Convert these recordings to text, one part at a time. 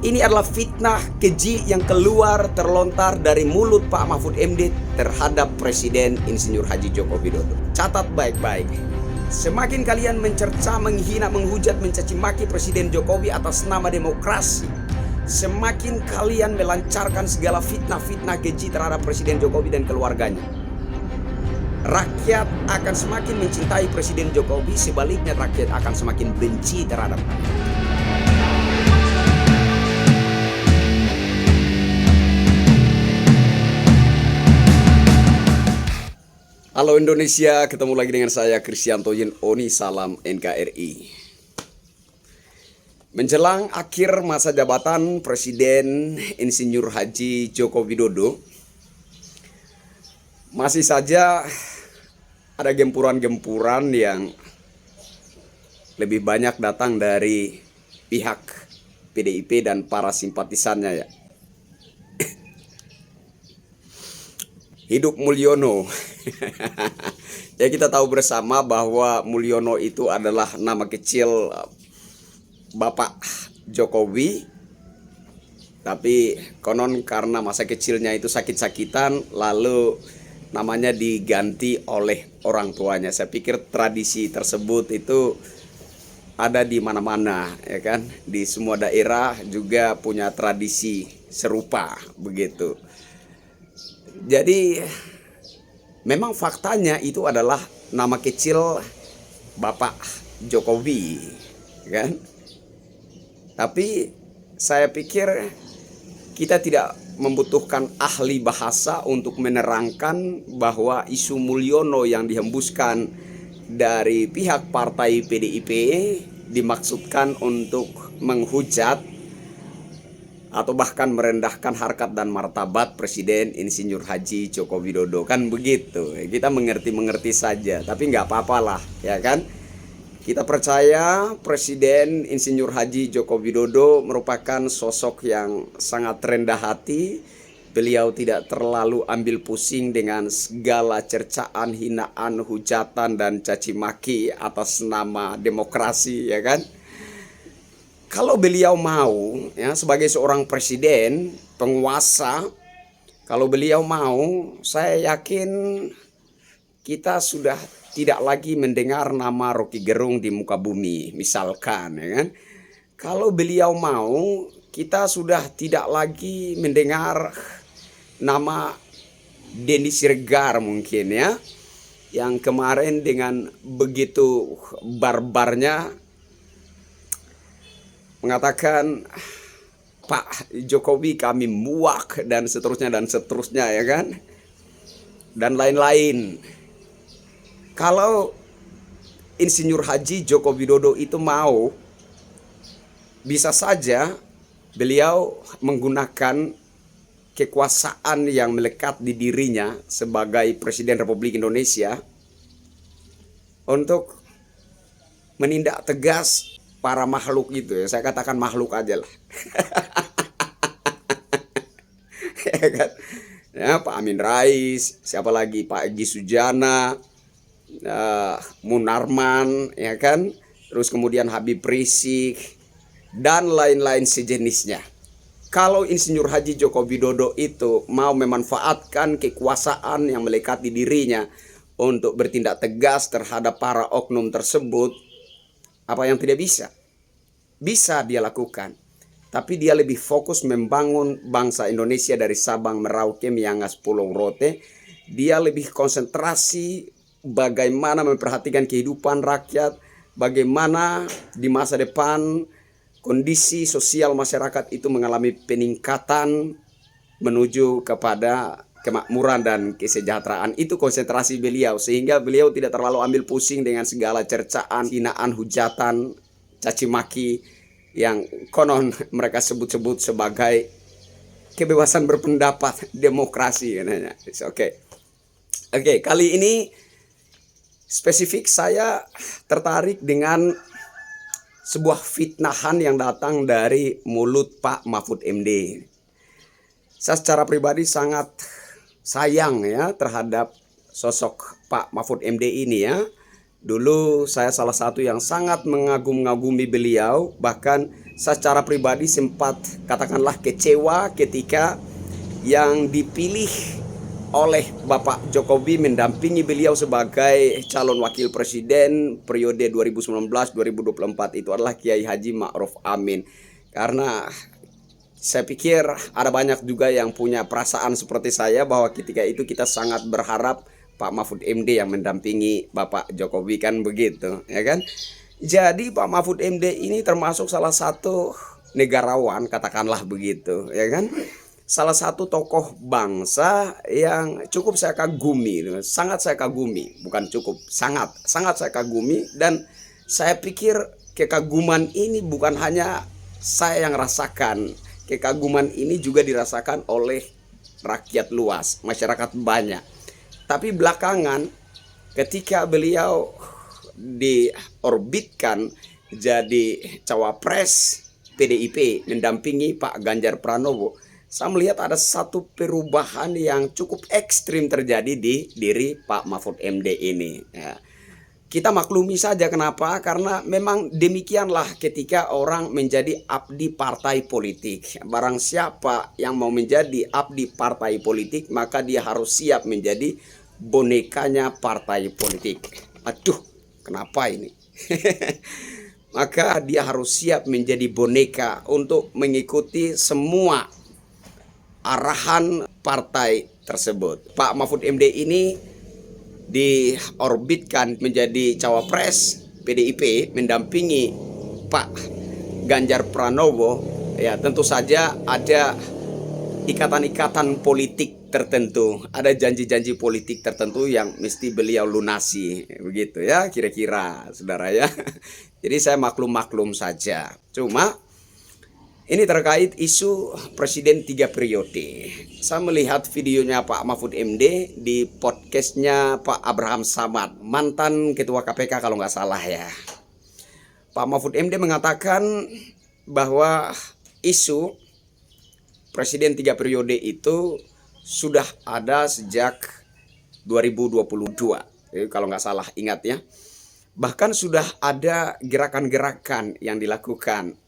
Ini adalah fitnah keji yang keluar terlontar dari mulut Pak Mahfud MD terhadap Presiden Insinyur Haji Joko Widodo. Catat baik-baik. Semakin kalian mencerca, menghina, menghujat, mencaci maki Presiden Jokowi atas nama demokrasi, semakin kalian melancarkan segala fitnah-fitnah keji terhadap Presiden Jokowi dan keluarganya. Rakyat akan semakin mencintai Presiden Jokowi, sebaliknya rakyat akan semakin benci terhadap kalian. Halo Indonesia, ketemu lagi dengan saya Kristianto Yin Oni, salam NKRI. Menjelang akhir masa jabatan Presiden Insinyur Haji Joko Widodo, masih saja ada gempuran-gempuran yang lebih banyak datang dari pihak PDIP dan para simpatisannya ya. Hidup Mulyono. Ya, kita tahu bersama bahwa Mulyono itu adalah nama kecil Bapak Jokowi. Tapi konon karena masa kecilnya itu sakit-sakitan, lalu namanya diganti oleh orang tuanya. Saya pikir tradisi tersebut itu ada di mana-mana, ya kan? Di semua daerah juga punya tradisi serupa begitu. Jadi memang faktanya itu adalah nama kecil Bapak Jokowi, kan? Tapi saya pikir kita tidak membutuhkan ahli bahasa untuk menerangkan bahwa isu Mulyono yang dihembuskan dari pihak partai PDIP dimaksudkan untuk menghujat atau bahkan merendahkan harkat dan martabat Presiden Insinyur Haji Joko Widodo, kan begitu. Kita mengerti-mengerti saja, tapi nggak apa-apalah, ya kan? Kita percaya Presiden Insinyur Haji Joko Widodo merupakan sosok yang sangat rendah hati. Beliau tidak terlalu ambil pusing dengan segala cercaan, hinaan, hujatan, dan caci maki atas nama demokrasi, ya kan? Kalau beliau mau, ya, sebagai seorang presiden, penguasa, kalau beliau mau, saya yakin kita sudah tidak lagi mendengar nama Rocky Gerung di muka bumi, misalkan, ya kan? Kalau beliau mau, kita sudah tidak lagi mendengar nama Denny Siregar mungkin, ya, yang kemarin dengan begitu barbarnya mengatakan Pak Jokowi kami muak dan seterusnya, ya kan, dan lain-lain. Kalau Insinyur Haji Joko Widodo itu mau, bisa saja beliau menggunakan kekuasaan yang melekat di dirinya sebagai Presiden Republik Indonesia untuk menindak tegas para makhluk itu, ya. Saya katakan makhluk aja lah. Ya kan? Ya, Pak Amin Rais, siapa lagi, Pak Egy Sujana, Munarman, ya kan? Terus kemudian Habib Rizik dan lain-lain sejenisnya. Kalau Insinyur Haji Joko Widodo itu mau memanfaatkan kekuasaan yang melekat di dirinya untuk bertindak tegas terhadap para oknum tersebut, apa yang tidak bisa? Bisa dia lakukan. Tapi dia lebih fokus membangun bangsa Indonesia dari Sabang, Merauke, Miangas, Pulau Rote. Dia lebih konsentrasi bagaimana memperhatikan kehidupan rakyat, bagaimana di masa depan kondisi sosial masyarakat itu mengalami peningkatan menuju kepada kemakmuran dan kesejahteraan. Itu konsentrasi beliau, sehingga beliau tidak terlalu ambil pusing dengan segala cercaan, hinaan, hujatan, caci maki yang konon mereka sebut-sebut sebagai kebebasan berpendapat, demokrasi katanya. Oke, kali ini spesifik saya tertarik dengan sebuah fitnahan yang datang dari mulut Pak Mahfud MD. Saya secara pribadi sangat sayang, ya, terhadap sosok Pak Mahfud MD ini, ya. Dulu saya salah satu yang sangat mengagum-ngagumi beliau, bahkan secara pribadi sempat katakanlah kecewa ketika yang dipilih oleh Bapak Jokowi mendampingi beliau sebagai calon wakil presiden periode 2019-2024 itu adalah Kiai Haji Ma'ruf Amin. Karena saya pikir ada banyak juga yang punya perasaan seperti saya bahwa ketika itu kita sangat berharap Pak Mahfud MD yang mendampingi Bapak Jokowi, kan begitu, ya kan? Jadi Pak Mahfud MD ini termasuk salah satu negarawan, katakanlah begitu, ya kan? Salah satu tokoh bangsa yang cukup saya kagumi, sangat saya kagumi, bukan cukup, sangat saya kagumi. Dan saya pikir kekaguman ini bukan hanya saya yang rasakan, kekaguman ini juga dirasakan oleh rakyat luas, masyarakat banyak. Tapi belakangan ketika beliau diorbitkan jadi cawapres PDIP mendampingi Pak Ganjar Pranowo, saya melihat ada satu perubahan yang cukup ekstrim terjadi di diri Pak Mahfud MD ini. Ya. Kita maklumi saja kenapa, karena memang demikianlah ketika orang menjadi abdi partai politik. Barang siapa yang mau menjadi abdi partai politik, maka dia harus siap menjadi bonekanya partai politik. Aduh, kenapa ini? Maka dia harus siap menjadi boneka untuk mengikuti semua arahan partai tersebut. Pak Mahfud MD ini diorbitkan menjadi cawapres PDIP mendampingi Pak Ganjar Pranowo. Ya, tentu saja ada ikatan-ikatan politik tertentu, ada janji-janji politik tertentu yang mesti beliau lunasi, begitu ya kira-kira, saudara ya. Jadi saya maklum-maklum saja. Cuma ini terkait isu presiden 3 periode. Saya melihat videonya Pak Mahfud MD di podcastnya Pak Abraham Samad, mantan ketua KPK kalau nggak salah ya. Pak Mahfud MD mengatakan bahwa isu presiden 3 periode itu sudah ada sejak 2022. Jadi kalau nggak salah ingat ya. Bahkan sudah ada gerakan-gerakan yang dilakukan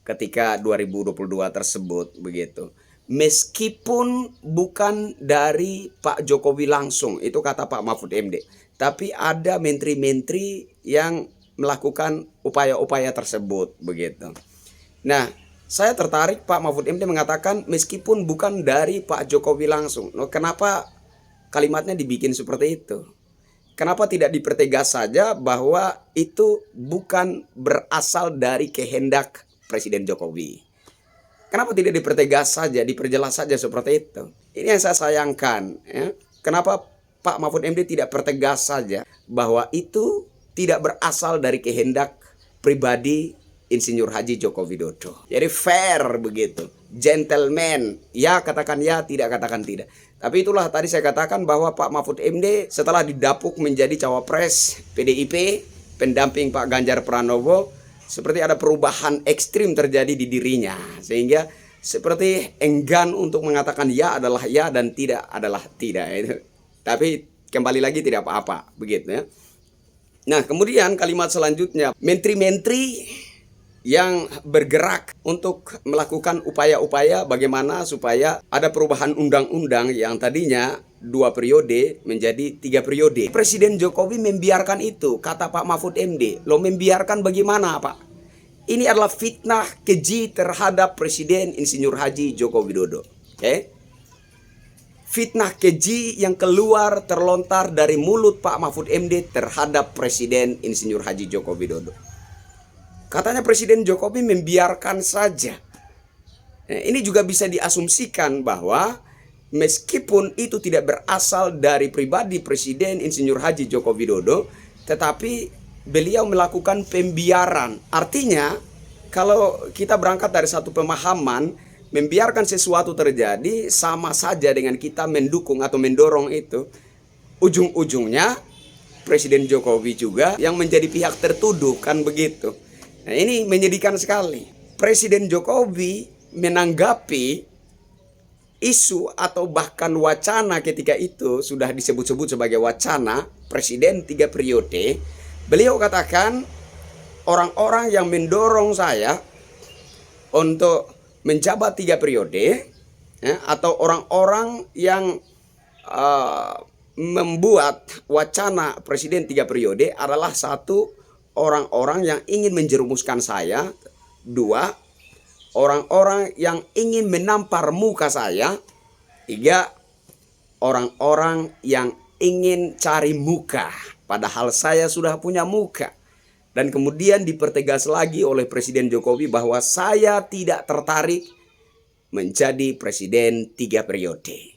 ketika 2022 tersebut, begitu. Meskipun bukan dari Pak Jokowi langsung, itu kata Pak Mahfud MD, tapi ada menteri-menteri yang melakukan upaya-upaya tersebut, begitu. Nah, saya tertarik Pak Mahfud MD mengatakan meskipun bukan dari Pak Jokowi langsung. Nah, kenapa kalimatnya dibikin seperti itu? Kenapa tidak dipertegas saja bahwa itu bukan berasal dari kehendak Presiden Jokowi? Kenapa tidak dipertegas saja, diperjelas saja seperti itu? Ini yang saya sayangkan. Ya. Kenapa Pak Mahfud MD tidak pertegas saja bahwa itu tidak berasal dari kehendak pribadi Insinyur Haji Joko Widodo. Jadi fair begitu, gentleman. Ya katakan ya, tidak katakan tidak. Tapi itulah tadi saya katakan bahwa Pak Mahfud MD setelah didapuk menjadi cawapres PDIP, pendamping Pak Ganjar Pranowo, seperti ada perubahan ekstrim terjadi di dirinya, sehingga seperti enggan untuk mengatakan ya adalah ya dan tidak adalah tidak itu. Tapi kembali lagi tidak apa-apa begitu ya. Nah, kemudian kalimat selanjutnya, menteri-menteri yang bergerak untuk melakukan upaya-upaya bagaimana supaya ada perubahan undang-undang yang tadinya 2 periode menjadi 3 periode. Presiden Jokowi membiarkan itu, kata Pak Mahfud MD. Lo membiarkan bagaimana, Pak? Ini adalah fitnah keji terhadap Presiden Insinyur Haji Joko Widodo. Okay? Fitnah keji yang keluar terlontar dari mulut Pak Mahfud MD terhadap Presiden Insinyur Haji Joko Widodo. Katanya Presiden Jokowi membiarkan saja. Nah, ini juga bisa diasumsikan bahwa meskipun itu tidak berasal dari pribadi Presiden Insinyur Haji Joko Widodo, tetapi beliau melakukan pembiaran. Artinya, kalau kita berangkat dari satu pemahaman, membiarkan sesuatu terjadi sama saja dengan kita mendukung atau mendorong itu. Ujung-ujungnya Presiden Jokowi juga yang menjadi pihak tertuduh, kan begitu. Nah, ini menyedihkan sekali. Presiden Jokowi menanggapi isu atau bahkan wacana ketika itu sudah disebut-sebut sebagai wacana presiden 3 periode. Beliau katakan orang-orang yang mendorong saya untuk menjabat 3 periode, ya, atau orang-orang yang membuat wacana presiden 3 periode adalah satu, orang-orang yang ingin menjerumuskan saya. 2, orang-orang yang ingin menampar muka saya. 3, orang-orang yang ingin cari muka padahal saya sudah punya muka. Dan kemudian dipertegas lagi oleh Presiden Jokowi bahwa saya tidak tertarik menjadi presiden 3 periode.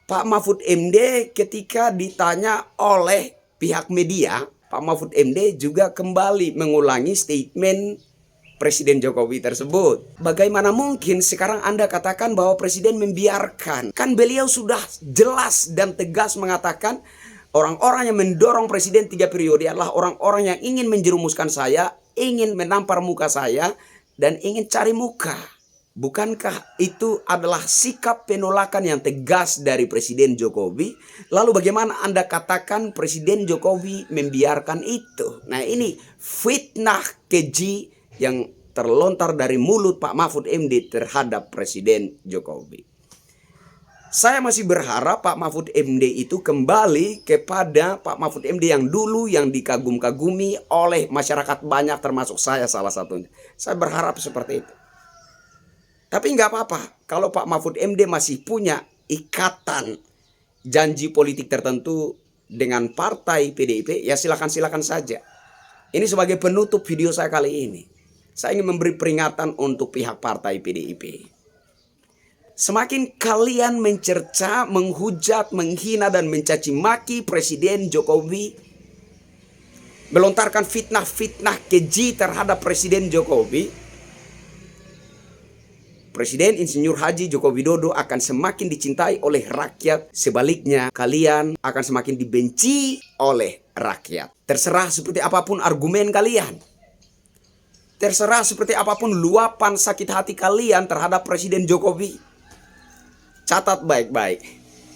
Pak Mahfud MD ketika ditanya oleh pihak media, Pak Mahfud MD juga kembali mengulangi statement Presiden Jokowi tersebut. Bagaimana mungkin sekarang Anda katakan bahwa Presiden membiarkan? Kan beliau sudah jelas dan tegas mengatakan orang-orang yang mendorong Presiden 3 periode adalah orang-orang yang ingin menjerumuskan saya, ingin menampar muka saya, dan ingin cari muka. Bukankah itu adalah sikap penolakan yang tegas dari Presiden Jokowi? Lalu bagaimana Anda katakan Presiden Jokowi membiarkan itu? Nah, ini fitnah keji yang terlontar dari mulut Pak Mahfud MD terhadap Presiden Jokowi. Saya masih berharap Pak Mahfud MD itu kembali kepada Pak Mahfud MD yang dulu, yang dikagum-kagumi oleh masyarakat banyak, termasuk saya salah satunya. Saya berharap seperti itu. Tapi nggak apa-apa kalau Pak Mahfud MD masih punya ikatan janji politik tertentu dengan partai PDIP, ya silakan saja. Ini sebagai penutup video saya kali ini. Saya ingin memberi peringatan untuk pihak partai PDIP. Semakin kalian mencerca, menghujat, menghina, dan mencaci maki Presiden Jokowi, melontarkan fitnah-fitnah keji terhadap Presiden Jokowi, Presiden Insinyur Haji Joko Widodo akan semakin dicintai oleh rakyat. Sebaliknya, kalian akan semakin dibenci oleh rakyat. Terserah seperti apapun argumen kalian. Terserah seperti apapun luapan sakit hati kalian terhadap Presiden Jokowi. Catat baik-baik.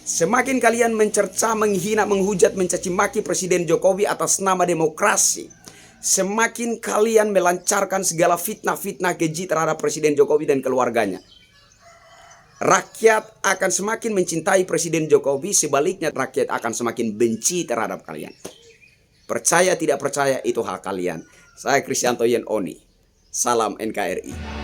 Semakin kalian mencerca, menghina, menghujat, mencaci maki Presiden Jokowi atas nama demokrasi, semakin kalian melancarkan segala fitnah-fitnah keji terhadap Presiden Jokowi dan keluarganya. Rakyat akan semakin mencintai Presiden Jokowi, sebaliknya rakyat akan semakin benci terhadap kalian. Percaya tidak percaya itu hak kalian. Saya Kristianto Yen Oni. Salam NKRI.